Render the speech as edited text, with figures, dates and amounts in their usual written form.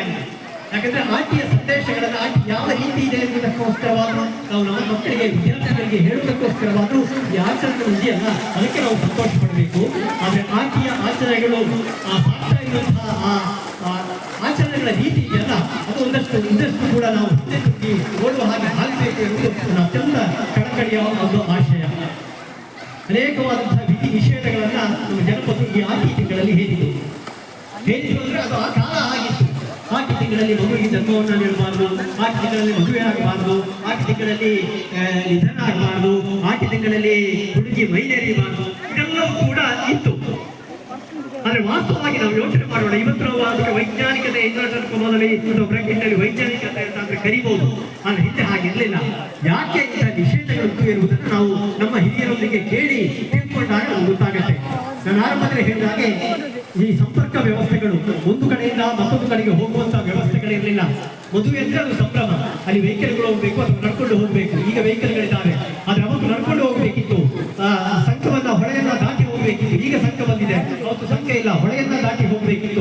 ಆಗಿದೆ. ಯಾಕಂದ್ರೆ ಆಟಿಯ ಸಂದೇಶಗಳನ್ನು ಆಟಿ ಯಾವ ರೀತಿ ಇದೆ ಎಂಬುದಕ್ಕೋಸ್ಕರವಾದರೂ ನಾವು ನಮ್ಮ ಮಕ್ಕಳಿಗೆ ವಿದ್ಯಾರ್ಥಿಗಳಿಗೆ ಹೇಳುವುದಕ್ಕೋಸ್ಕರವಾದರೂ ಈ ಆಚರಣೆಗಳು ಇದೆಯಲ್ಲ ಅದಕ್ಕೆ ನಾವು ಸಂತೋಷ ಪಡಬೇಕು. ಆದರೆ ಆಟಿಯ ಆಚರಣೆಗಳು ಸಾಕ್ತಾ ಇರುವಂತಹ ಆಚರಣೆಗಳ ರೀತಿ ಇದೆಯಲ್ಲ ಅದು ಇನ್ನಷ್ಟು ಕೂಡ ನಾವು ಹಿಂದೆ ತುಟ್ಟಿ ನೋಡುವ ಹಾಗೆ ಆಗಬೇಕು ಎಂಬುದು ಅತ್ಯಂತ ಕಳಕಳಿಯ ಒಂದು ಆಶಯ. ಅನೇಕವಾದಂತಹ ವಿಧಿ ನಿಷೇಧಗಳನ್ನ ನಮ್ಮ ಜನಪದ ಈ ಆಟಿ ತಿಂಗಳಲ್ಲಿ ಹೇಳಿತು ಅಂದ್ರೆ ಅದು ಆ ಕಾಲ ಆಗಿತ್ತು. ಆಟಿ ತಿಂಗಳಲ್ಲಿ ಮಗುವಿಗೆ ಜನ್ಮವನ್ನು ನೀಡಬಾರ್ದು, ಆಟಿ ತಿಂಗಳಲ್ಲಿ ಮದುವೆ ಆಗಬಾರ್ದು, ಆಟಿ ತಿಂಗಳಲ್ಲಿ ನಿಧನ ಆಗಬಾರ್ದು, ಆಟಿ ತಿಂಗಳಲ್ಲಿ ಹುಡುಗಿ ಮೈನೇರಿಬಾರ್ದು, ಇದೆಲ್ಲವೂ ಕೂಡ ಇತ್ತು. ಆದರೆ ವಾಸ್ತವವಾಗಿ ನಾವು ಯೋಚನೆ ಮಾಡೋಣ, ಇವತ್ತು ನಾವು ಅದಕ್ಕೆ ವೈಜ್ಞಾನಿಕತೆ ಮೊದಲೇ ಬ್ರಾಕೆಟ್ನಲ್ಲಿ ವೈಜ್ಞಾನಿಕತೆ ಅಂತ ಕರಿಬಹುದು. ಆದರೆ ಹಿಂದೆ ಹಾಗಿರಲಿಲ್ಲ. ಯಾಕೆ ಇಂಥ ನಿಷೇಧಗಳು ಇರುವುದನ್ನು ನಾವು ನಮ್ಮ ಹಿರಿಯರೊಂದಿಗೆ ಕೇಳಿ ತಿಳ್ಕೊಂಡಾಗ ನಮ್ಗೆ ಗೊತ್ತಾಗುತ್ತೆ. ನಾನು ಆರಂಭದಲ್ಲಿ ಹೇಳಿದ ಹಾಗೆ ಈ ಸಂಪರ್ಕ ವ್ಯವಸ್ಥೆಗಳು ಒಂದು ಕಡೆಯಿಂದ ಮತ್ತೊಂದು ಕಡೆಗೆ ಹೋಗುವಂತಹ ವ್ಯವಸ್ಥೆಗಳಿರಲಿಲ್ಲ. ಮದುವೆ ಅಂದ್ರೆ ಅದು ಸಂಭ್ರಮ, ಅಲ್ಲಿ ವೆಹಿಕಲ್ಗಳು ಹೋಗ್ಬೇಕು, ಅದು ನಡ್ಕೊಂಡು ಹೋಗ್ಬೇಕು. ಈಗ ವೆಹಿಕಲ್ಗಳಿದ್ದಾವೆ, ಆದ್ರೆ ಅವತ್ತು ನಡ್ಕೊಂಡು ಹೋಗ್ಬೇಕಿತ್ತು. ಸಂಘವನ್ನ ಹೊಳೆಯನ್ನ ದಾಟಿ ಹೋಗ್ಬೇಕಿತ್ತು. ಈಗ ಸಂಘ ಬಂದಿದೆ, ಅವತ್ತು ಸಂಘ ಇಲ್ಲ, ಹೊಳೆಯನ್ನ ದಾಟಿ ಹೋಗ್ಬೇಕಿತ್ತು.